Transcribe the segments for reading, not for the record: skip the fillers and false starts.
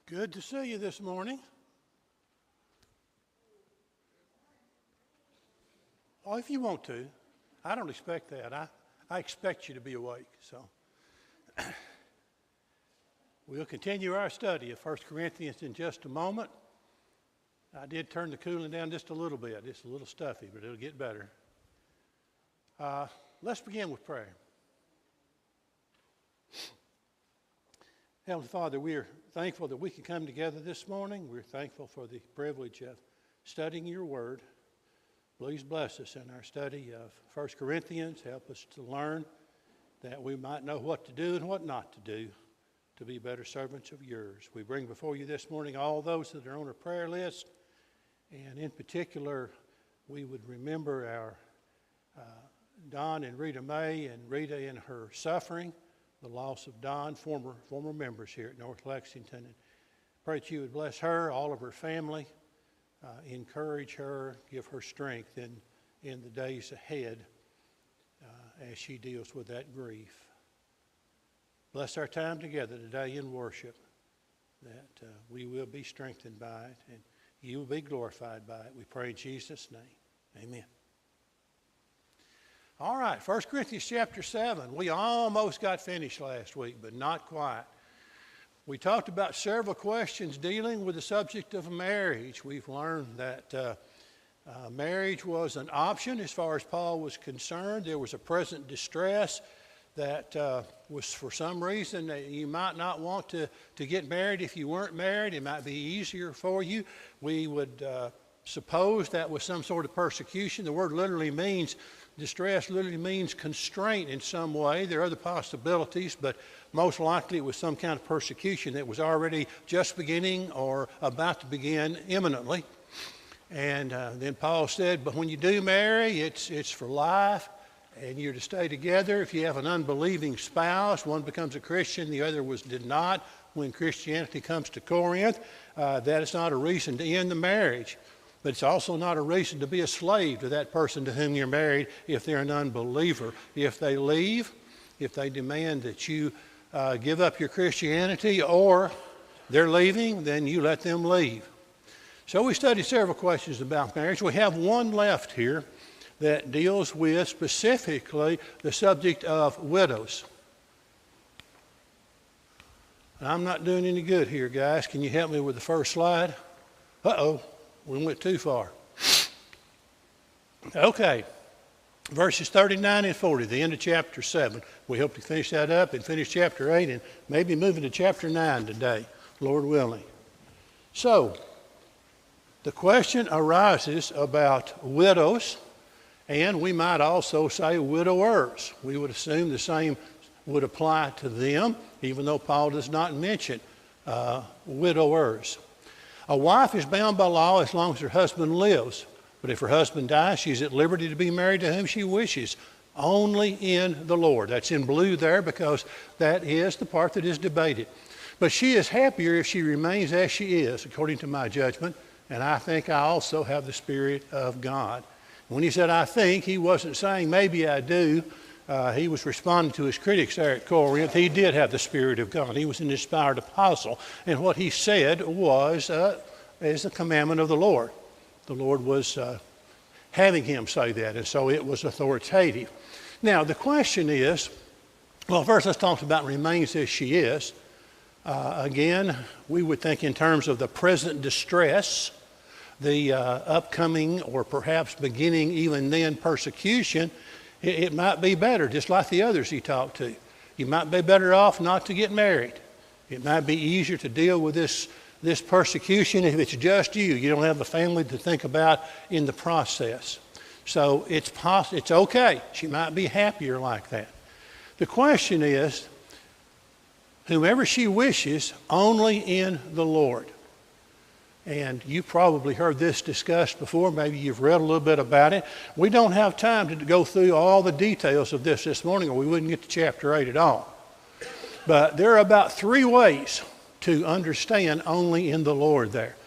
Good to see you this morning. Oh, if you want to. I don't expect that. I expect you to be awake. So we'll continue our study of 1 Corinthians in just a moment. I did turn the cooling down just a little bit. It's a little stuffy, but it'll get better. Let's begin with prayer. Heavenly Father, we are thankful that we can come together this morning. We're thankful for the privilege of studying your word. Please bless us in our study of 1 Corinthians. Help us to learn that we might know what to do and what not to do to be better servants of yours. We bring before you this morning all those that are on our prayer list. And in particular, we would remember our Don and Rita May and Rita in her suffering, the loss of Don, former members here at North Lexington. And pray that you would bless her, all of her family, encourage her, give her strength in the days ahead as she deals with that grief. Bless our time together today in worship, that we will be strengthened by it and you will be glorified by it. We pray in Jesus' name. Amen. All right, 1 Corinthians chapter 7. We almost got finished last week, but not quite. We talked about several questions dealing with the subject of marriage. We've learned that marriage was an option as far as Paul was concerned. There was a present distress that was for some reason that you might not want to get married if you weren't married. It might be easier for you. We would suppose that was some sort of persecution. The word literally means distress, literally means constraint in some way. There are other possibilities, but most likely it was some kind of persecution that was already just beginning or about to begin imminently. And then Paul said, but when you do marry, it's for life, and you're to stay together. If you have an unbelieving spouse, one becomes a Christian, the other did not. When Christianity comes to Corinth, that is not a reason to end the marriage. But it's also not a reason to be a slave to that person to whom you're married if they're an unbeliever. If they leave, if they demand that you give up your Christianity or they're leaving, then you let them leave. So we studied several questions about marriage. We have one left here that deals with specifically the subject of widows. I'm not doing any good here, guys. Can you help me with the first slide? Uh-oh. We went too far. Okay, verses 39 and 40, the end of chapter 7. We hope to finish that up and finish chapter 8 and maybe move into chapter 9 today, Lord willing. So, the question arises about widows, and we might also say widowers. We would assume the same would apply to them, even though Paul does not mention widowers. A wife is bound by law as long as her husband lives. But if her husband dies, she's at liberty to be married to whom she wishes, only in the Lord. That's in blue there because that is the part that is debated. But she is happier if she remains as she is, according to my judgment. And I think I also have the Spirit of God. When he said, I think, he wasn't saying, maybe I do. He was responding to his critics there at Corinth. He did have the Spirit of God. He was an inspired apostle. And what he said was, is the commandment of the Lord. The Lord was having him say that, and so it was authoritative. Now, the question is, well, first let's talk about remains as she is. Again, we would think in terms of the present distress, the upcoming or perhaps beginning even then persecution. It might be better, just like the others he talked to. You might be better off not to get married. It might be easier to deal with this persecution if it's just you. You don't have a family to think about in the process. So it's okay. She might be happier like that. The question is, whomever she wishes, only in the Lord. And you probably heard this discussed before. Maybe you've read a little bit about it. We don't have time to go through all the details of this morning, or we wouldn't get to chapter 8 at all. But there are about 3 ways to understand only in the Lord there.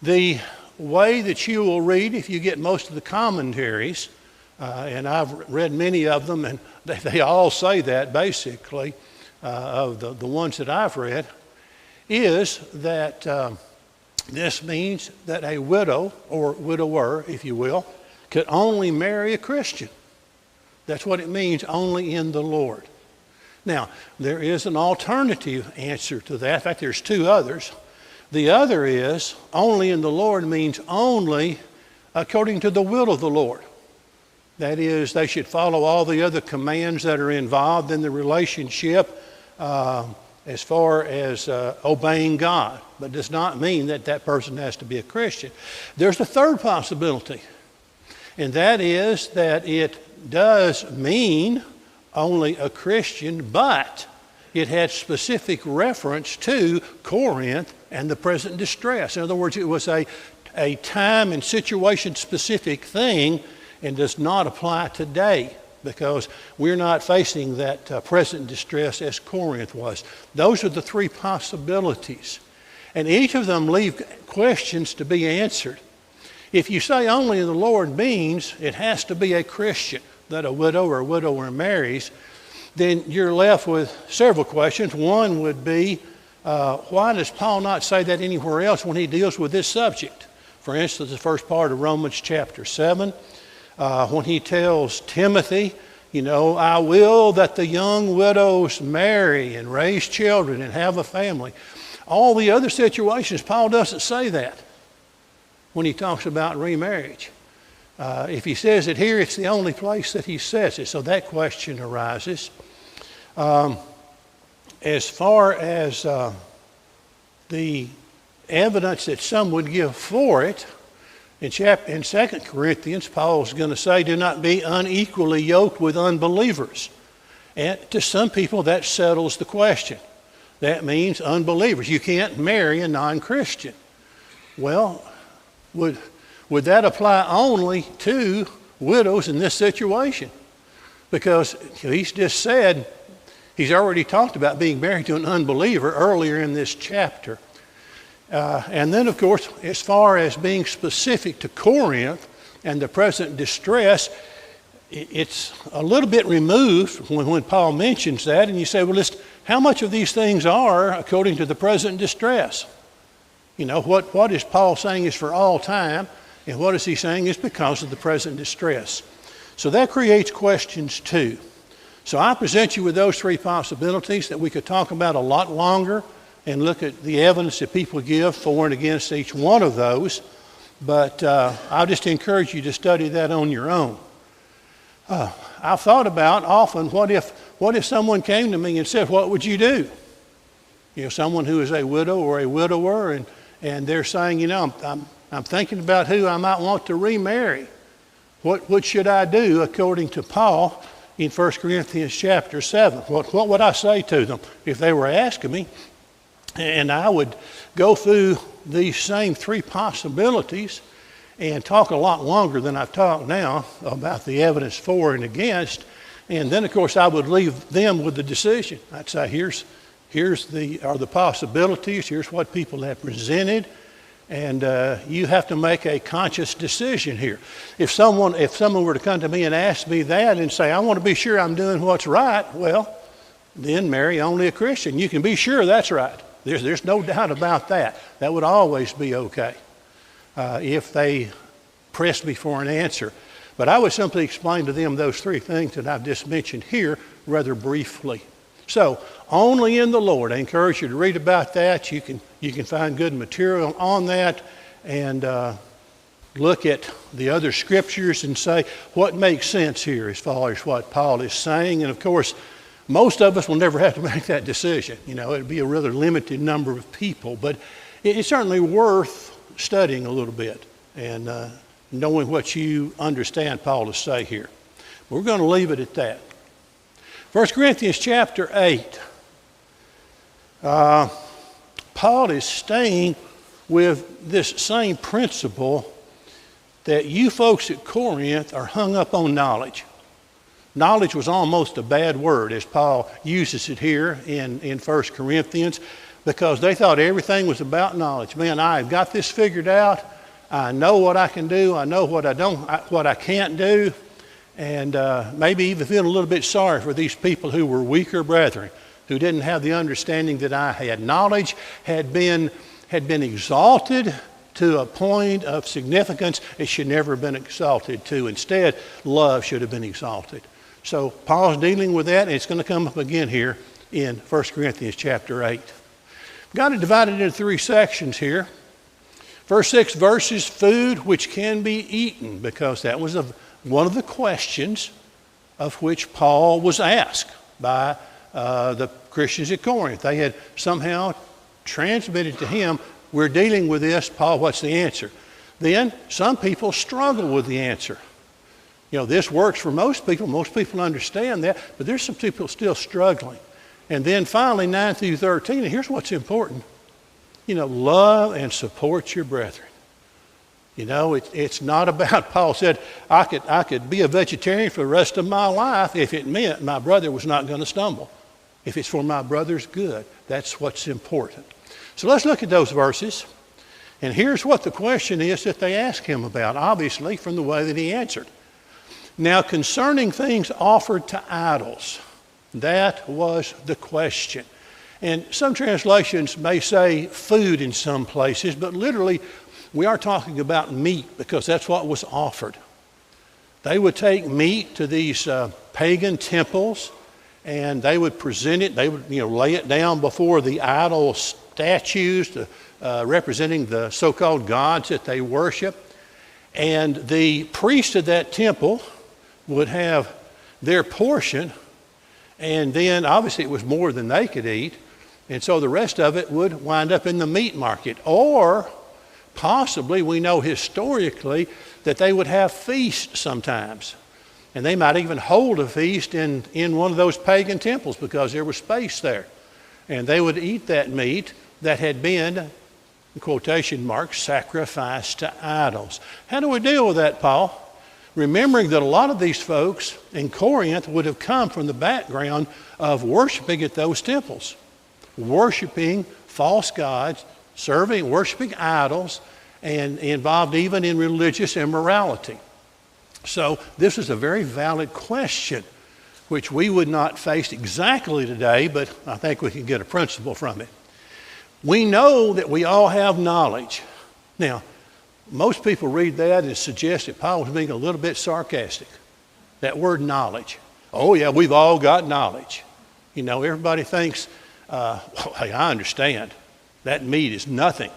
The way that you will read, if you get most of the commentaries, and I've read many of them, and they all say that basically, of the ones that I've read, is that this means that a widow, or widower, if you will, could only marry a Christian. That's what it means, only in the Lord. Now, there is an alternative answer to that. In fact, there's two others. The other is, only in the Lord means only according to the will of the Lord. That is, they should follow all the other commands that are involved in the relationship as far as obeying God. But does not mean that that person has to be a Christian. There's a third possibility, and that is that it does mean only a Christian, but it had specific reference to Corinth and the present distress. In other words, it was a time and situation specific thing and does not apply today because we're not facing that present distress as Corinth was. Those are the three possibilities. And each of them leave questions to be answered. If you say only in the Lord means it has to be a Christian that a widow or a widower marries, then you're left with several questions. One would be, why does Paul not say that anywhere else when he deals with this subject? For instance, the first part of Romans chapter 7, when he tells Timothy, I will that the young widows marry and raise children and have a family. All the other situations, Paul doesn't say that when he talks about remarriage. If he says it here, it's the only place that he says it. So that question arises. As far as the evidence that some would give for it, in 2 Corinthians, Paul's going to say, do not be unequally yoked with unbelievers. And to some people, that settles the question. That means unbelievers. You can't marry a non-Christian. Well, would that apply only to widows in this situation? Because he's just said, he's already talked about being married to an unbeliever earlier in this chapter. And then, of course, as far as being specific to Corinth and the present distress, it's a little bit removed when Paul mentions that. And you say, well, how much of these things are according to the present distress? What is Paul saying is for all time? And what is he saying is because of the present distress. So that creates questions too. So I present you with those three possibilities that we could talk about a lot longer and look at the evidence that people give for and against each one of those. But I'll just encourage you to study that on your own. I've thought about often, what if someone came to me and said, what would you do? Someone who is a widow or a widower and they're saying, I'm thinking about who I might want to remarry. What should I do according to Paul in 1 Corinthians chapter 7? What would I say to them if they were asking me? And I would go through these same three possibilities and talk a lot longer than I've talked now about the evidence for and against. And then, of course, I would leave them with the decision. I'd say, here's the possibilities. Here's what people have presented. And you have to make a conscious decision here. If someone were to come to me and ask me that and say, I want to be sure I'm doing what's right, well, then marry only a Christian. You can be sure that's right. There's no doubt about that. That would always be okay if they pressed me for an answer. But I would simply explain to them those three things that I've just mentioned here rather briefly. So, only in the Lord. I encourage you to read about that. You can find good material on that and look at the other scriptures and say what makes sense here as far as what Paul is saying. And of course, most of us will never have to make that decision. It'd be a rather limited number of people, but it's certainly worth studying a little bit and knowing what you understand Paul to say here. We're going to leave it at that. 1 Corinthians chapter 8, Paul is staying with this same principle that you folks at Corinth are hung up on knowledge. Knowledge was almost a bad word as Paul uses it here in 1 Corinthians because they thought everything was about knowledge. Man, I've got this figured out. I know what I can do. I know what I can't do. And maybe even feel a little bit sorry for these people who were weaker brethren, who didn't have the understanding that I had. Knowledge had been exalted to a point of significance it should never have been exalted to. Instead, love should have been exalted. So Paul's dealing with that, and it's going to come up again here in 1 Corinthians chapter 8. Got it divided into 3 sections here. First 6 verses, food which can be eaten, because that was one of the questions of which Paul was asked by the Christians at Corinth. They had somehow transmitted to him, we're dealing with this, Paul, what's the answer? Then some people struggle with the answer. This works for most people understand that, but there's some people still struggling. And then finally, 9 through 13, and here's what's important. Love and support your brethren. It's not about, Paul said, I could be a vegetarian for the rest of my life if it meant my brother was not going to stumble. If it's for my brother's good, that's what's important. So let's look at those verses. And here's what the question is that they ask him about, obviously from the way that he answered. Now, concerning things offered to idols, that was the question. And some translations may say food in some places, but literally we are talking about meat because that's what was offered. They would take meat to these pagan temples and they would present it. They would lay it down before the idol statues representing the so-called gods that they worship. And the priest of that temple would have their portion, and then obviously it was more than they could eat, and so the rest of it would wind up in the meat market. Or possibly, we know historically that they would have feasts sometimes, and they might even hold a feast in one of those pagan temples because there was space there, and they would eat that meat that had been, in quotation marks, sacrificed to idols. How do we deal with that, Paul? Remembering that a lot of these folks in Corinth would have come from the background of worshiping at those temples, worshiping false gods, worshiping idols, and involved even in religious immorality. So this is a very valid question, which we would not face exactly today, but I think we can get a principle from it. We know that we all have knowledge. Now, most people read that and suggest that Paul was being a little bit sarcastic. That word knowledge. Oh yeah, we've all got knowledge. Everybody thinks, hey, I understand. That meat is nothing.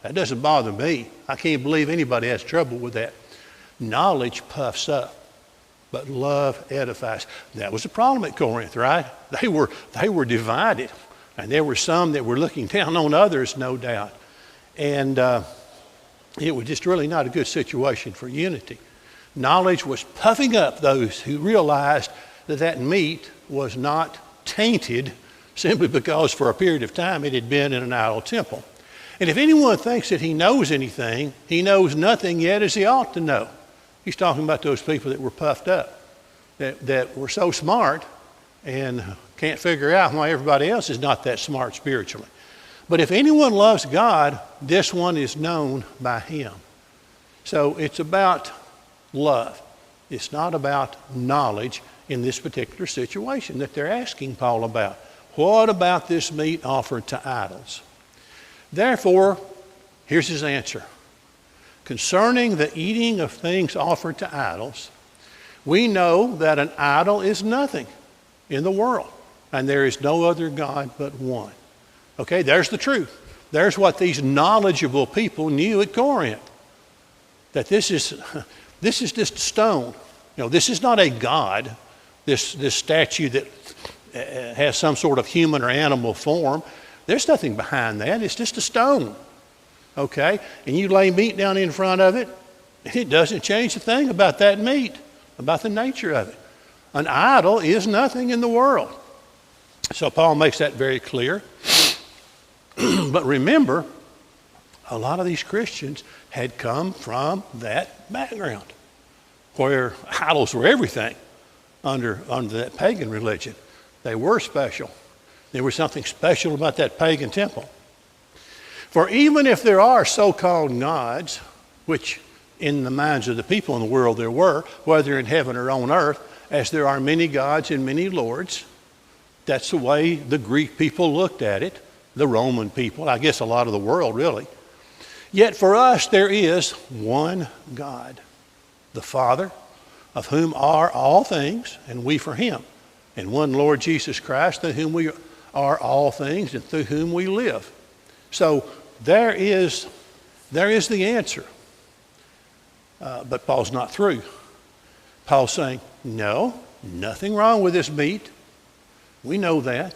That doesn't bother me. I can't believe anybody has trouble with that. Knowledge puffs up, but love edifies. That was the problem at Corinth, right? They were divided, and there were some that were looking down on others, no doubt. And it was just really not a good situation for unity. Knowledge was puffing up those who realized that meat was not tainted simply because for a period of time it had been in an idol temple. And if anyone thinks that he knows anything, he knows nothing yet as he ought to know. He's talking about those people that were puffed up, that were so smart and can't figure out why everybody else is not that smart spiritually. But if anyone loves God, this one is known by him. So it's about love. It's not about knowledge in this particular situation that they're asking Paul about. What about this meat offered to idols? Therefore, here's his answer. Concerning the eating of things offered to idols, we know that an idol is nothing in the world, and there is no other God but one. Okay, there's the truth. There's what these knowledgeable people knew at Corinth. That this is just a stone. This is not a god, this statue that has some sort of human or animal form. There's nothing behind that. It's just a stone. Okay? And you lay meat down in front of it, and it doesn't change a thing about that meat, about the nature of it. An idol is nothing in the world. So Paul makes that very clear. But remember, a lot of these Christians had come from that background where idols were everything under that pagan religion. They were special. There was something special about that pagan temple. For even if there are so-called gods, which in the minds of the people in the world there were, whether in heaven or on earth, as there are many gods and many lords, That's the way the Greek people looked at it, the Roman people, I guess a lot of the world really. Yet for us there is one God, the Father, of whom are all things, and we for him, and one Lord Jesus Christ, through whom we are all things and through whom we live. So there is the answer. But Paul's not through. Paul's saying, no, nothing wrong with this meat. We know that.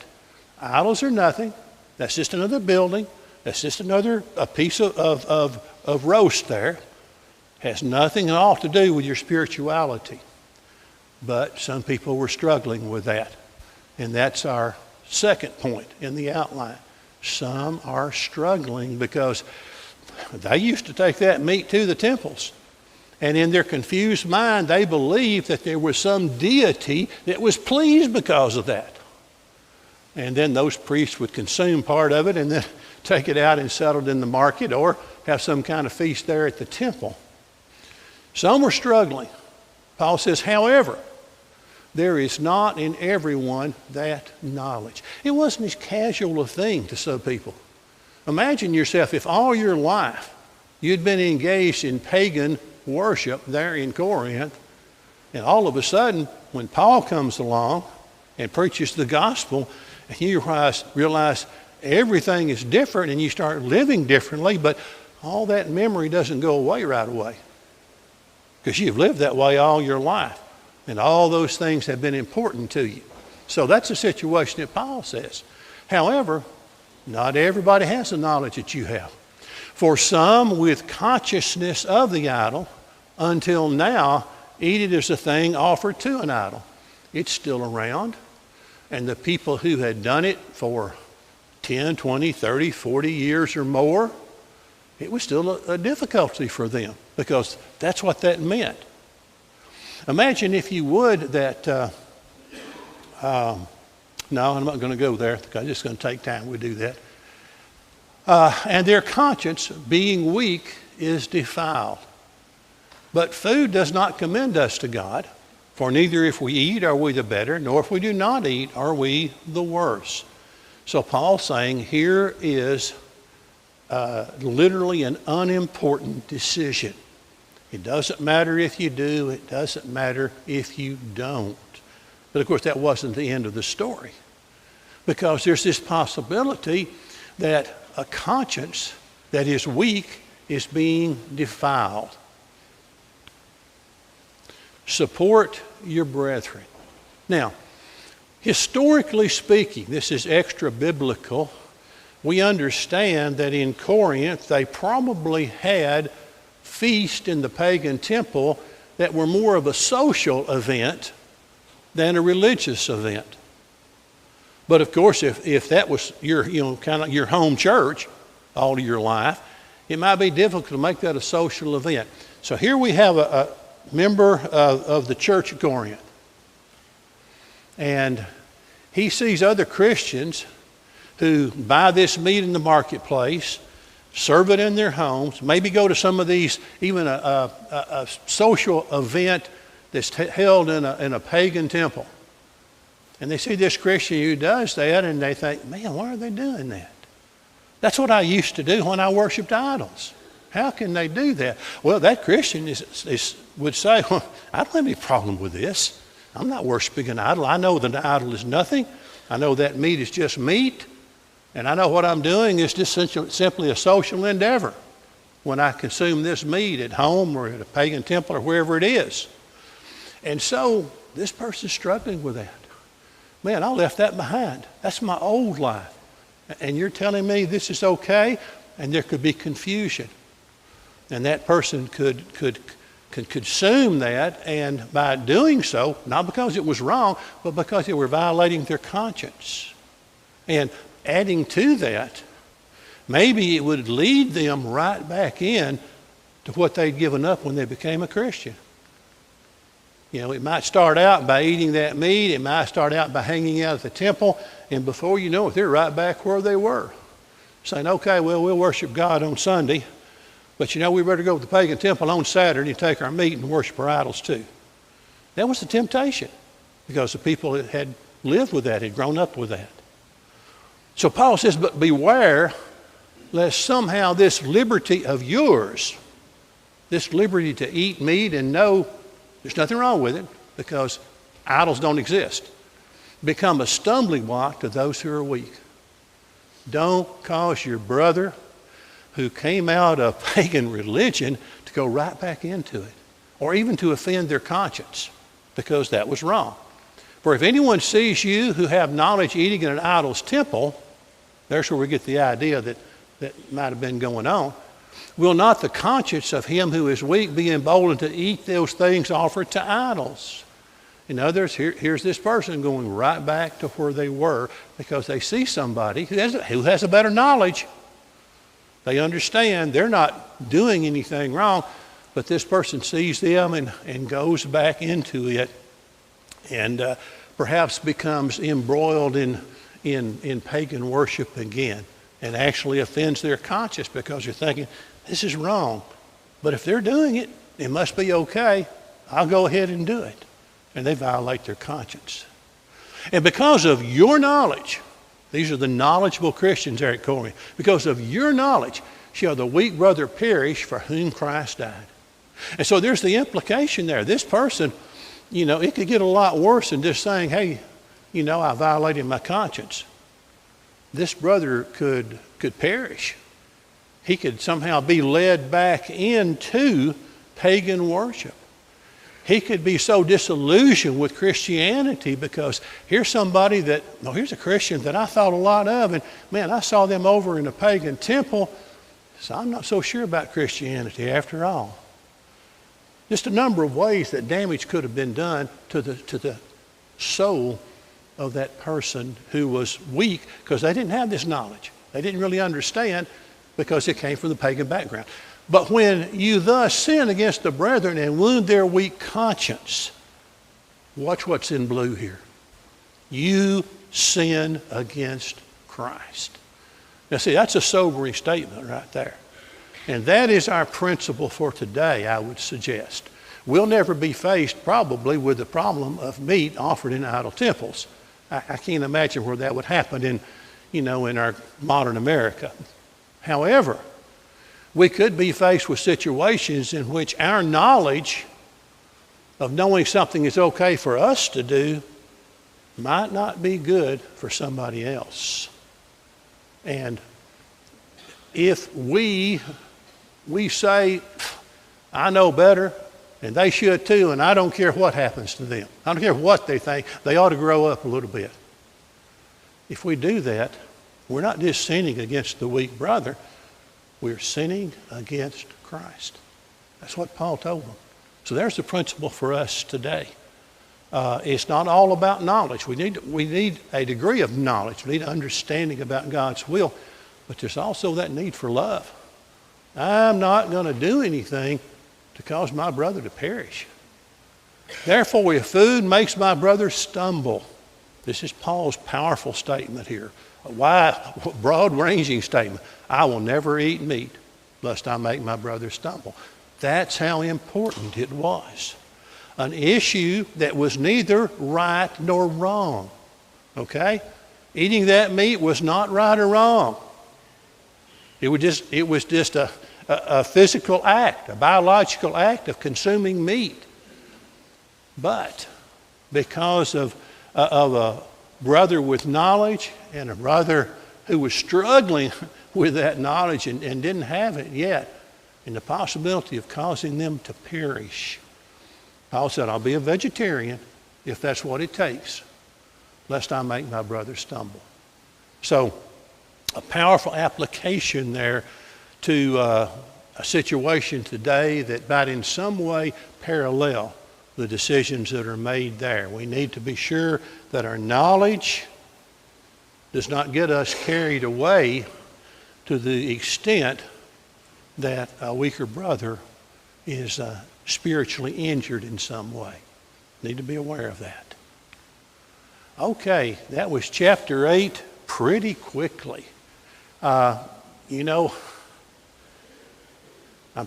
Idols are nothing. That's just another building. That's just a piece of roast there. Has nothing at all to do with your spirituality. But some people were struggling with that. And that's our second point in the outline. Some are struggling because they used to take that meat to the temples. And in their confused mind, they believed that there was some deity that was pleased because of that. And then those priests would consume part of it and then take it out and sell it in the market or have some kind of feast there at the temple. Some were struggling. Paul says, however, there is not in everyone that knowledge. It wasn't as casual a thing to some people. Imagine yourself if all your life you'd been engaged in pagan worship there in Corinth, and all of a sudden, when Paul comes along and preaches the gospel, and you realize everything is different and you start living differently, but all that memory doesn't go away right away because you've lived that way all your life. And all those things have been important to you. So that's the situation that Paul says. However, not everybody has the knowledge that you have. For some with consciousness of the idol, until now, eat it as a thing offered to an idol. It's still around. And the people who had done it for 10, 20, 30, 40 years or more, it was still a difficulty for them because that's what that meant. Imagine, if you would, that, no, I'm not going to go there because it's going to take time. We do that. And their conscience, being weak, is defiled. But food does not commend us to God, for neither if we eat are we the better, nor if we do not eat are we the worse. So Paul's saying here is literally an unimportant decision. It doesn't matter if you do. It doesn't matter if you don't. But of course, that wasn't the end of the story. Because there's this possibility that a conscience that is weak is being defiled. Support your brethren. Now, historically speaking, this is extra biblical. We understand that in Corinth, they probably had feast in the pagan temple that were more of a social event than a religious event. But of course, if that was your, kind of your home church all of your life, it might be difficult to make that a social event. So here we have a member of the church at Corinth. And he sees other Christians who buy this meat in the marketplace, serve it in their homes, maybe go to some of these, even a social event that's held in a pagan temple. And they see this Christian who does that and they think, man, why are they doing that? That's what I used to do when I worshiped idols. How can they do that? Well, that Christian would say, well, I don't have any problem with this. I'm not worshiping an idol. I know that the idol is nothing. I know that meat is just meat. And I know what I'm doing is just simply a social endeavor when I consume this meat at home or at a pagan temple or wherever it is. And so this person's struggling with that. Man, I left that behind. That's my old life. And you're telling me this is okay? And there could be confusion. And that person could consume that, and by doing so, not because it was wrong, but because they were violating their conscience. And adding to that, maybe it would lead them right back in to what they'd given up when they became a Christian. It might start out by eating that meat. It might start out by hanging out at the temple. And before you know it, they're right back where they were. Saying, okay, well, we'll worship God on Sunday. But we better go to the pagan temple on Saturday and take our meat and worship our idols too. That was the temptation. Because the people had lived with that, had grown up with that. So Paul says, but beware lest somehow this liberty of yours, this liberty to eat meat and know there's nothing wrong with it because idols don't exist, become a stumbling block to those who are weak. Don't cause your brother who came out of pagan religion to go right back into it, or even to offend their conscience, because that was wrong. For if anyone sees you who have knowledge eating in an idol's temple, there's where we get the idea that might have been going on. Will not the conscience of him who is weak be emboldened to eat those things offered to idols? In others, here's this person going right back to where they were because they see somebody who has a better knowledge. They understand they're not doing anything wrong, but this person sees them and goes back into it and perhaps becomes embroiled in pagan worship again and actually offends their conscience because they're thinking, this is wrong. But if they're doing it, it must be okay. I'll go ahead and do it. And they violate their conscience. And because of your knowledge, these are the knowledgeable Christians there at Corinth, because of your knowledge shall the weak brother perish for whom Christ died. And so there's the implication there. This person, it could get a lot worse than just saying, hey, I violated my conscience. This brother could perish. He could somehow be led back into pagan worship. He could be so disillusioned with Christianity because here's a Christian that I thought a lot of, and man, I saw them over in a pagan temple, so I'm not so sure about Christianity after all. Just a number of ways that damage could have been done to the soul of that person who was weak because they didn't have this knowledge. They didn't really understand because it came from the pagan background. But when you thus sin against the brethren and wound their weak conscience, watch what's in blue here. You sin against Christ. Now see, that's a sobering statement right there. And that is our principle for today, I would suggest. We'll never be faced probably with the problem of meat offered in idol temples. I can't imagine where that would happen in our modern America. However, we could be faced with situations in which our knowledge of knowing something is okay for us to do might not be good for somebody else. And if we say, I know better, and they should too, and I don't care what happens to them. I don't care what they think. They ought to grow up a little bit. If we do that, we're not just sinning against the weak brother. We're sinning against Christ. That's what Paul told them. So there's the principle for us today. It's not all about knowledge. We need a degree of knowledge. We need understanding about God's will. But there's also that need for love. I'm not going to do anything to cause my brother to perish. Therefore, if food makes my brother stumble, this is Paul's powerful statement here. A wide, broad-ranging statement. I will never eat meat lest I make my brother stumble. That's how important it was. An issue that was neither right nor wrong. Okay? Eating that meat was not right or wrong. It was just a physical act, a biological act of consuming meat. But because of a brother with knowledge and a brother who was struggling with that knowledge and didn't have it yet, and the possibility of causing them to perish, Paul said, I'll be a vegetarian if that's what it takes, lest I make my brother stumble. So a powerful application there to a situation today that might in some way parallel the decisions that are made there. We need to be sure that our knowledge does not get us carried away to the extent that a weaker brother is spiritually injured in some way. Need to be aware of that. Okay, that was chapter 8 pretty quickly. I'm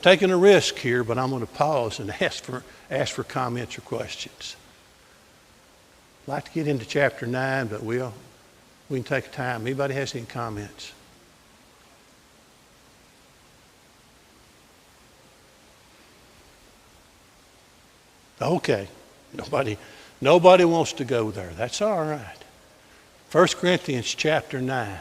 taking a risk here, but I'm going to pause and ask for comments or questions. I'd like to get into chapter 9, but we can take time. Anybody has any comments? Okay. Nobody wants to go there. That's all right. 1 Corinthians chapter 9.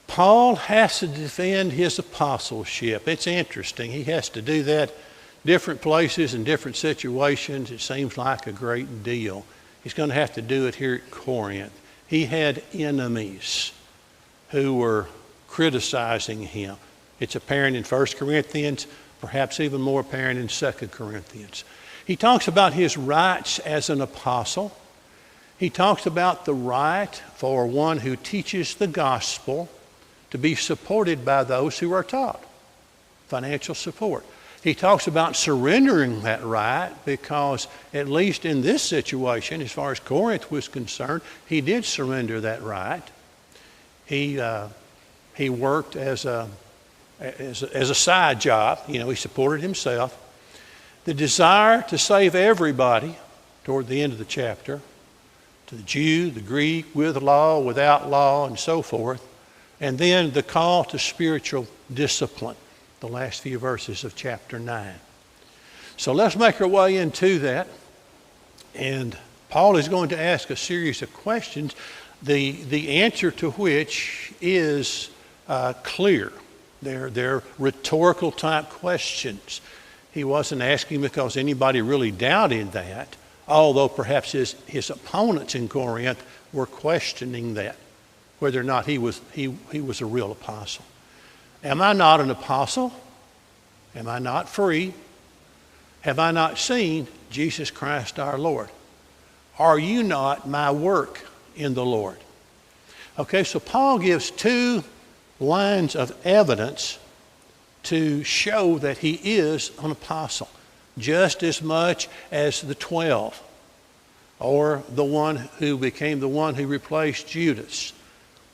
Paul has to defend his apostleship. It's interesting. He has to do that different places and different situations. It seems like a great deal. He's going to have to do it here at Corinth. He had enemies who were criticizing him. It's apparent in 1 Corinthians, perhaps even more apparent in 2 Corinthians. He talks about his rights as an apostle. He talks about the right for one who teaches the gospel to be supported by those who are taught, financial support. He talks about surrendering that right because, at least in this situation, as far as Corinth was concerned, he did surrender that right. He worked as a side job. He supported himself. The desire to save everybody toward the end of the chapter, to the Jew, the Greek, with law, without law, and so forth. And then the call to spiritual discipline, the last few verses of chapter 9. So let's make our way into that. And Paul is going to ask a series of questions, the answer to which is clear. They're rhetorical type questions. He wasn't asking because anybody really doubted that, although perhaps his opponents in Corinth were questioning that, whether or not he was a real apostle. Am I not an apostle? Am I not free? Have I not seen Jesus Christ our Lord? Are you not my work in the Lord? Okay, so Paul gives two lines of evidence to show that he is an apostle, just as much as the 12, or the one who became the one who replaced Judas.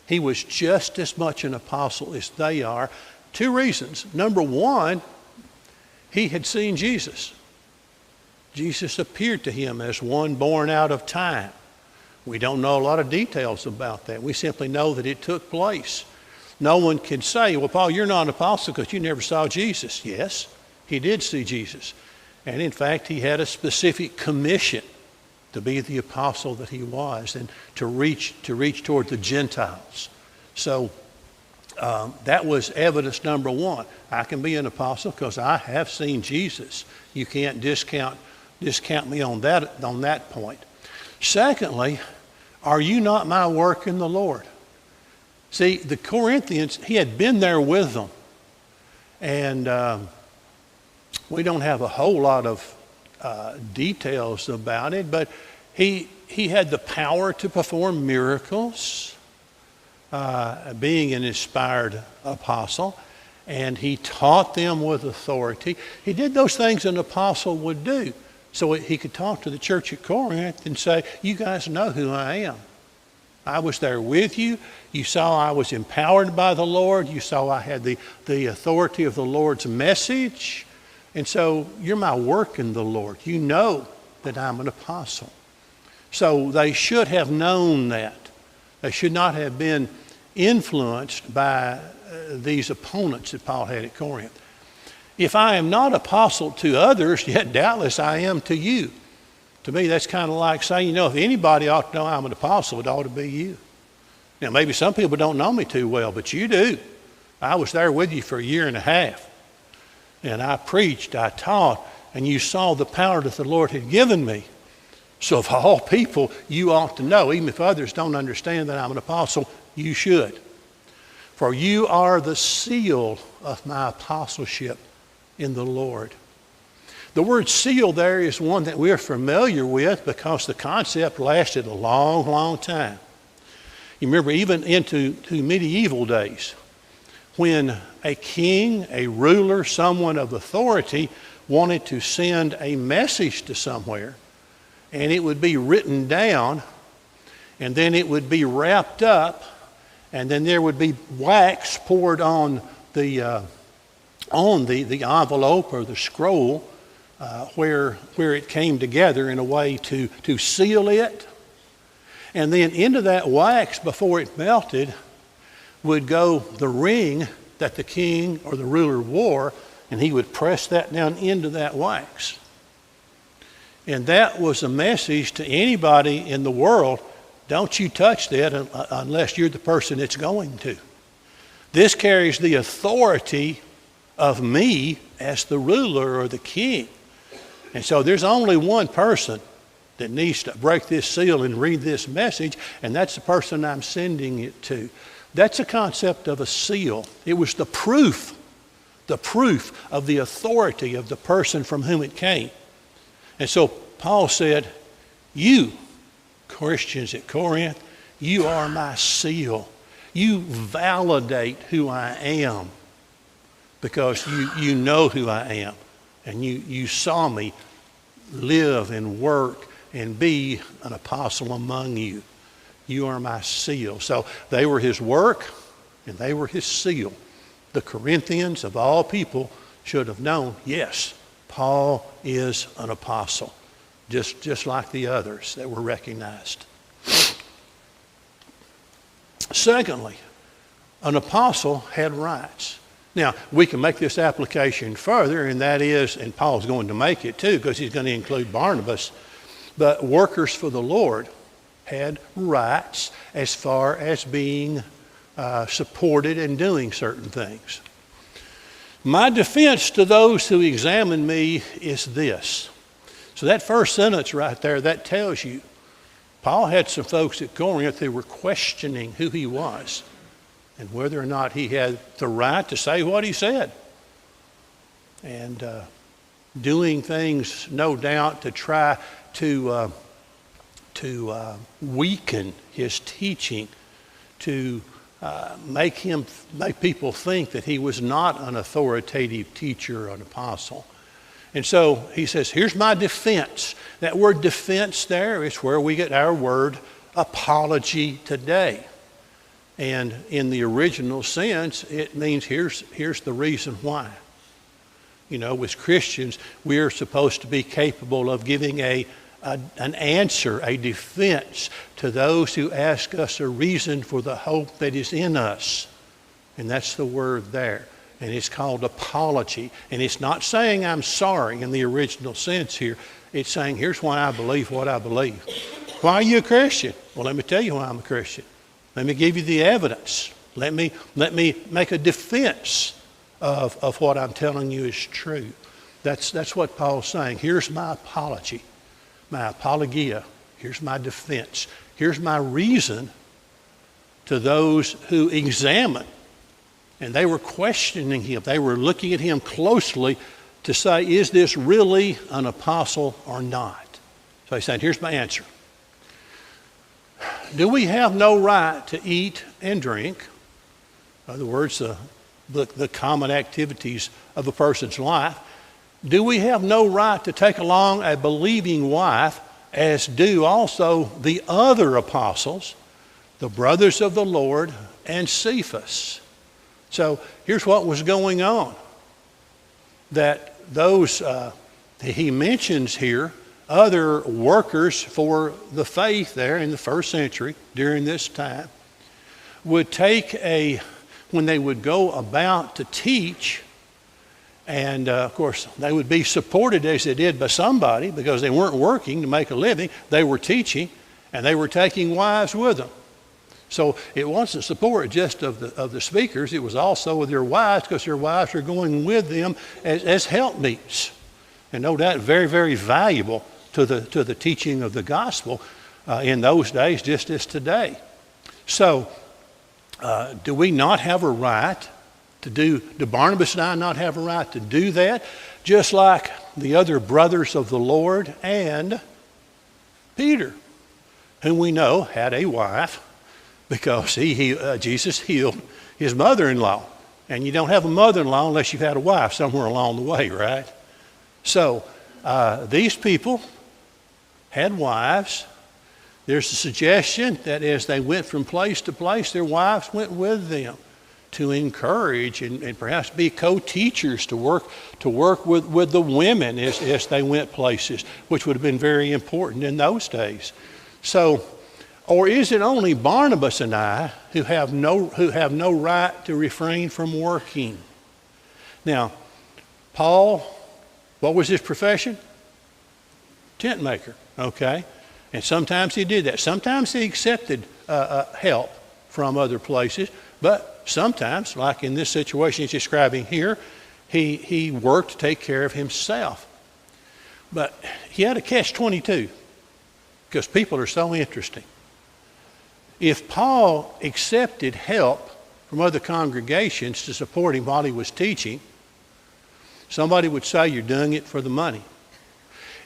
He was just as much an apostle as they are. Two reasons. Number one, he had seen Jesus. Jesus appeared to him as one born out of time. We don't know a lot of details about that. We simply know that it took place. No one can say, well, Paul, you're not an apostle because you never saw Jesus. Yes, he did see Jesus. And in fact, he had a specific commission to be the apostle that he was and to reach toward the Gentiles. So that was evidence number one. I can be an apostle because I have seen Jesus. You can't discount me on that point. Secondly, are you not my work in the Lord? See, the Corinthians, he had been there with them. And we don't have a whole lot of details about it, but he had the power to perform miracles, being an inspired apostle, and he taught them with authority. He did those things an apostle would do. So he could talk to the church at Corinth and say, you guys know who I am. I was there with you. You saw I was empowered by the Lord. You saw I had the authority of the Lord's message. And so you're my work in the Lord. You know that I'm an apostle. So they should have known that. They should not have been influenced by these opponents that Paul had at Corinth. If I am not apostle to others, yet doubtless I am to you. To me, that's kind of like saying, if anybody ought to know I'm an apostle, it ought to be you. Now, maybe some people don't know me too well, but you do. I was there with you for a year and a half. And I preached, I taught, and you saw the power that the Lord had given me. So of all people, you ought to know, even if others don't understand that I'm an apostle, you should. For you are the seal of my apostleship in the Lord. The word seal there is one that we're familiar with because the concept lasted a long, long time. You remember even into medieval days when a king, a ruler, someone of authority wanted to send a message to somewhere, and it would be written down, and then it would be wrapped up, and then there would be wax poured on the envelope or the scroll where it came together in a way to seal it. And then into that wax, before it melted, would go the ring that the king or the ruler wore, and he would press that down into that wax. And that was a message to anybody in the world: don't you touch that unless you're the person it's going to. This carries the authority of me as the ruler or the king. And so there's only one person that needs to break this seal and read this message, and that's the person I'm sending it to. That's a concept of a seal. It was the proof of the authority of the person from whom it came. And so Paul said, you Christians at Corinth, you are my seal. You validate who I am because you know who I am. And you saw me live and work and be an apostle among you. You are my seal. So they were his work and they were his seal. The Corinthians, of all people, should have known, yes, Paul is an apostle, just like the others that were recognized. Secondly, an apostle had rights. Now, we can make this application further, and that is, and Paul's going to make it too, because he's going to include Barnabas, but workers for the Lord had rights as far as being supported and doing certain things. My defense to those who examine me is this. So that first sentence right there, that tells you Paul had some folks at Corinth who were questioning who he was and whether or not he had the right to say what he said. And doing things, no doubt, to try to weaken his teaching, to make people think that he was not an authoritative teacher or an apostle. And so he says, here's my defense. That word defense there is where we get our word apology today. And in the original sense, it means here's the reason why. You know, as Christians, we're supposed to be capable of giving an answer, a defense to those who ask us a reason for the hope that is in us. And that's the word there. And it's called apology. And it's not saying I'm sorry in the original sense here. It's saying here's why I believe what I believe. Why are you a Christian? Well, let me tell you why I'm a Christian. Let me give you the evidence. Let me make a defense of what I'm telling you is true. That's what Paul's saying. Here's my apology, my apologia. Here's my defense. Here's my reason to those who examine. And they were questioning him. They were looking at him closely to say, is this really an apostle or not? So he said, here's my answer. Do we have no right to eat and drink? In other words, the common activities of a person's life. Do we have no right to take along a believing wife, as do also the other apostles, the brothers of the Lord, and Cephas? So here's what was going on. That those, he mentions here, other workers for the faith there in the first century during this time would take when they would go about to teach, and of course they would be supported as they did by somebody because they weren't working to make a living. They were teaching and they were taking wives with them. So it wasn't support just of the speakers, it was also with their wives, because their wives are going with them as helpmeets. And no doubt very, very valuable to the teaching of the gospel in those days, just as today. So do we not have a right do Barnabas and I not have a right to do that? Just like the other brothers of the Lord and Peter, whom we know had a wife, because Jesus healed his mother-in-law. And you don't have a mother-in-law unless you've had a wife somewhere along the way, right? So these people had wives. There's a suggestion that as they went from place to place, their wives went with them to encourage and perhaps be co-teachers to work with the women as they went places, which would have been very important in those days. So, or is it only Barnabas and I who have no right to refrain from working? Now, Paul, what was his profession? Tent maker, okay? And sometimes he did that. Sometimes he accepted help from other places, but sometimes, like in this situation he's describing here, he worked to take care of himself. But he had a catch-22 because people are so interesting. If Paul accepted help from other congregations to support him while he was teaching, somebody would say you're doing it for the money.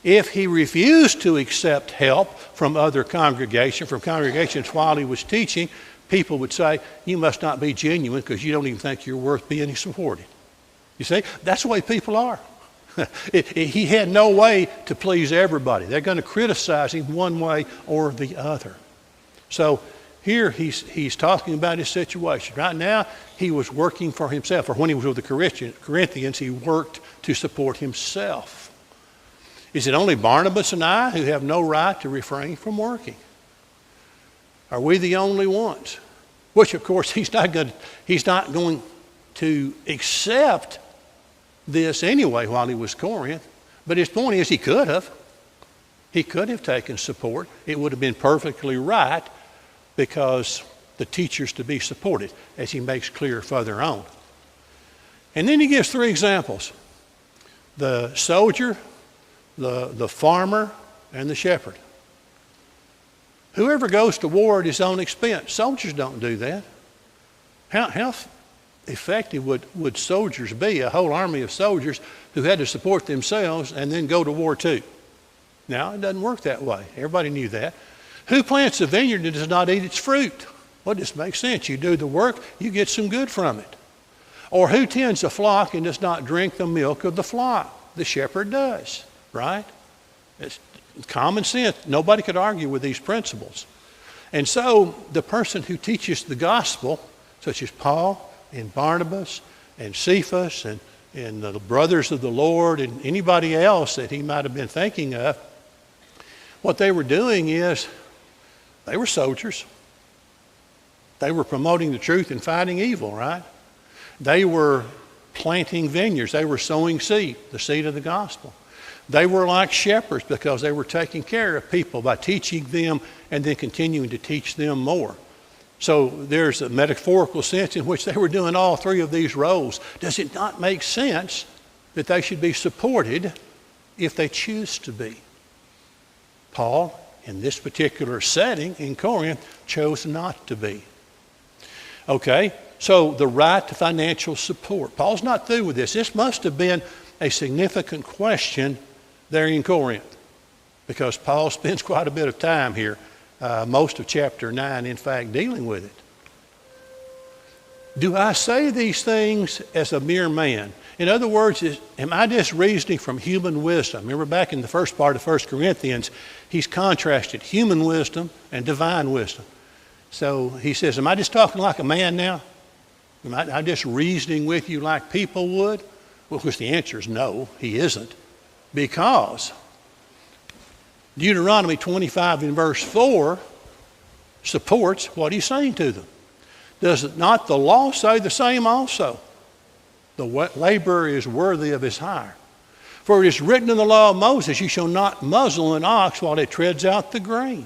If he refused to accept help from other congregations while he was teaching, people would say, you must not be genuine because you don't even think you're worth being supported. You see, that's the way people are. He had no way to please everybody. They're going to criticize him one way or the other. So here he's talking about his situation. Right now, he was working for himself, or when he was with the Corinthians, he worked to support himself. Is it only Barnabas and I who have no right to refrain from working? Are we the only ones? Which, of course, he's not going to accept this anyway while he was Corinth. But his point is he could have. He could have taken support. It would have been perfectly right because the teacher's to be supported, as he makes clear further on. And then he gives 3 examples. The soldier, the farmer, and the shepherd. Whoever goes to war at his own expense. Soldiers don't do that. How effective would soldiers be, a whole army of soldiers who had to support themselves and then go to war too? Now, it doesn't work that way. Everybody knew that. Who plants a vineyard and does not eat its fruit? Well, this makes sense. You do the work, you get some good from it. Or who tends a flock and does not drink the milk of the flock? The shepherd does, right? It's common sense. Nobody could argue with these principles. And so the person who teaches the gospel, such as Paul and Barnabas and Cephas and the brothers of the Lord and anybody else that he might have been thinking of, what they were doing is they were soldiers. They were promoting the truth and fighting evil, right? They were planting vineyards. They were sowing seed, the seed of the gospel. They were like shepherds because they were taking care of people by teaching them and then continuing to teach them more. So there's a metaphorical sense in which they were doing all 3 of these roles. Does it not make sense that they should be supported if they choose to be? Paul, in this particular setting in Corinth, chose not to be. Okay, so the right to financial support. Paul's not through with this. This must have been a significant question there in Corinth because Paul spends quite a bit of time here, most of chapter 9, in fact, dealing with it. Do I say these things as a mere man? In other words, am I just reasoning from human wisdom? Remember back in the first part of 1 Corinthians, he's contrasted human wisdom and divine wisdom. So he says, am I just talking like a man now? Am I just reasoning with you like people would? Well, of course, the answer is no, he isn't. Because Deuteronomy 25 in verse 4 supports what he's saying to them. Does not the law say the same also? The laborer is worthy of his hire. For it is written in the law of Moses, you shall not muzzle an ox while it treads out the grain.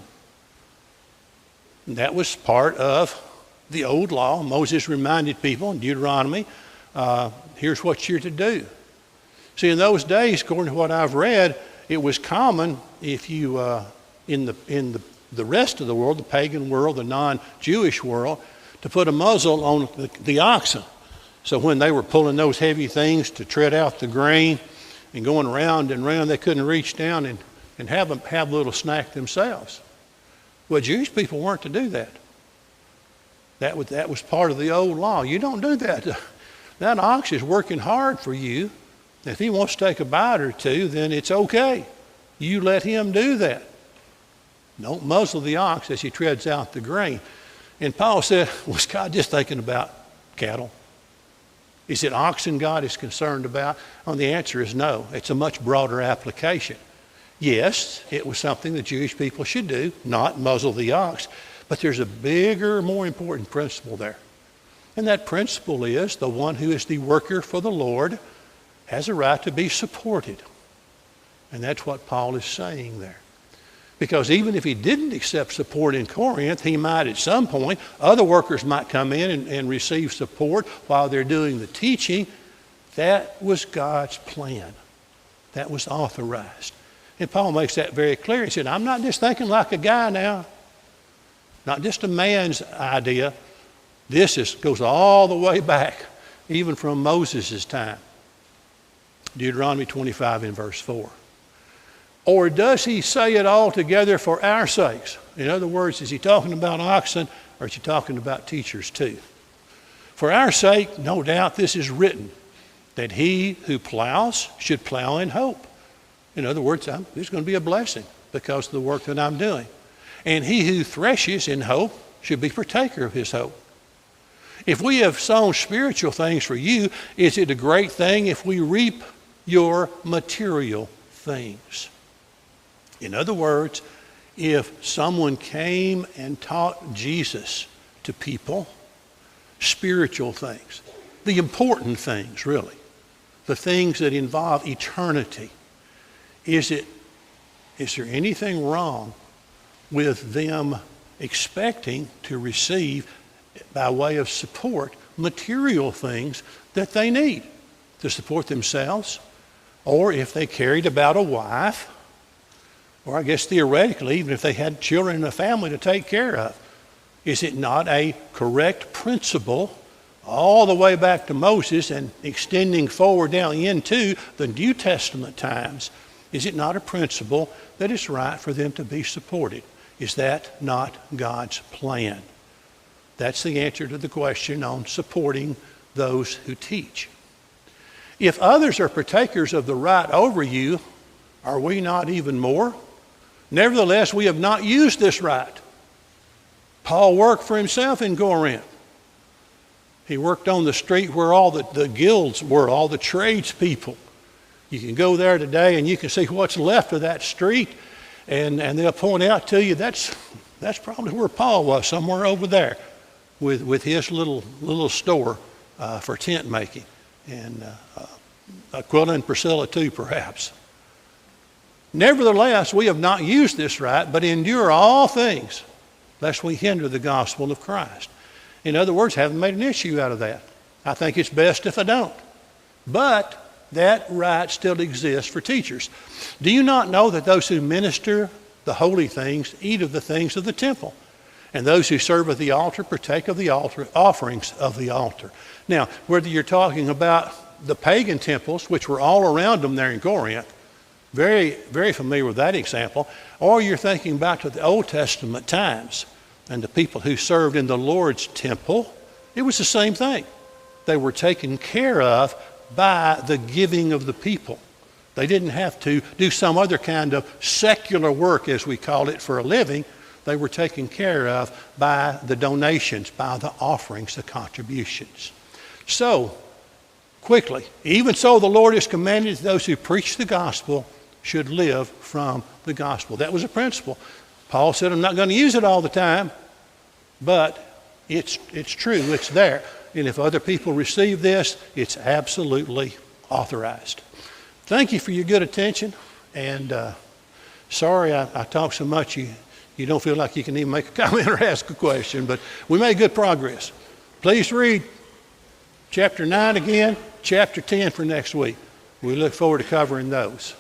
And that was part of the old law. Moses reminded people in Deuteronomy, here's what you're to do. See, in those days, according to what I've read, it was common if you, in the rest of the world, the pagan world, the non-Jewish world, to put a muzzle on the oxen. So when they were pulling those heavy things to tread out the grain and going round and round, they couldn't reach down and have a little snack themselves. Well, Jewish people weren't to do that. That was part of the old law. You don't do that. That ox is working hard for you. If he wants to take a bite or two, then it's okay. You let him do that. Don't muzzle the ox as he treads out the grain. And Paul said, was God just thinking about cattle? Is it oxen God is concerned about? And the answer is no. It's a much broader application. Yes, it was something the Jewish people should do, not muzzle the ox, but there's a bigger, more important principle there. And that principle is the one who is the worker for the Lord has a right to be supported. And that's what Paul is saying there. Because even if he didn't accept support in Corinth, he might at some point, other workers might come in and receive support while they're doing the teaching. That was God's plan. That was authorized. And Paul makes that very clear. He said, I'm not just thinking like a guy now. Not just a man's idea. This goes all the way back, even from Moses' time. Deuteronomy 25 in verse 4. Or does he say it all together for our sakes? In other words, is he talking about oxen or is he talking about teachers too? For our sake, no doubt this is written, that he who plows should plow in hope. In other words, there's going to be a blessing because of the work that I'm doing. And he who threshes in hope should be partaker of his hope. If we have sown spiritual things for you, is it a great thing if we reap your material things? In other words, if someone came and taught Jesus to people, spiritual things, the important things really, the things that involve eternity, is there anything wrong with them expecting to receive, by way of support, material things that they need to support themselves? Or if they carried about a wife, or I guess theoretically, even if they had children in a family to take care of, is it not a correct principle all the way back to Moses and extending forward down into the New Testament times? Is it not a principle that it's right for them to be supported? Is that not God's plan? That's the answer to the question on supporting those who teach. If others are partakers of the right over you, are we not even more? Nevertheless, we have not used this right. Paul worked for himself in Corinth. He worked on the street where all the guilds were, all the tradespeople. You can go there today and you can see what's left of that street, and they'll point out to you that's probably where Paul was, somewhere over there with his little store for tent making, and Aquila and Priscilla too, perhaps. Nevertheless, we have not used this right, but endure all things, lest we hinder the gospel of Christ. In other words, haven't made an issue out of that. I think it's best if I don't. But that right still exists for teachers. Do you not know that those who minister the holy things eat of the things of the temple, and those who serve at the altar partake of the altar offerings of the altar? Now, whether you're talking about the pagan temples, which were all around them there in Corinth, very, very familiar with that example, or you're thinking back to the Old Testament times and the people who served in the Lord's temple, it was the same thing. They were taken care of by the giving of the people. They didn't have to do some other kind of secular work, as we call it, for a living. They were taken care of by the donations, by the offerings, the contributions. So, quickly, even so the Lord has commanded those who preach the gospel should live from the gospel. That was a principle. Paul said, I'm not going to use it all the time, but it's true, it's there. And if other people receive this, it's absolutely authorized. Thank you for your good attention. And sorry I talked so much you don't feel like you can even make a comment or ask a question, but we made good progress. Please read chapter 9 again, chapter 10 for next week. We look forward to covering those.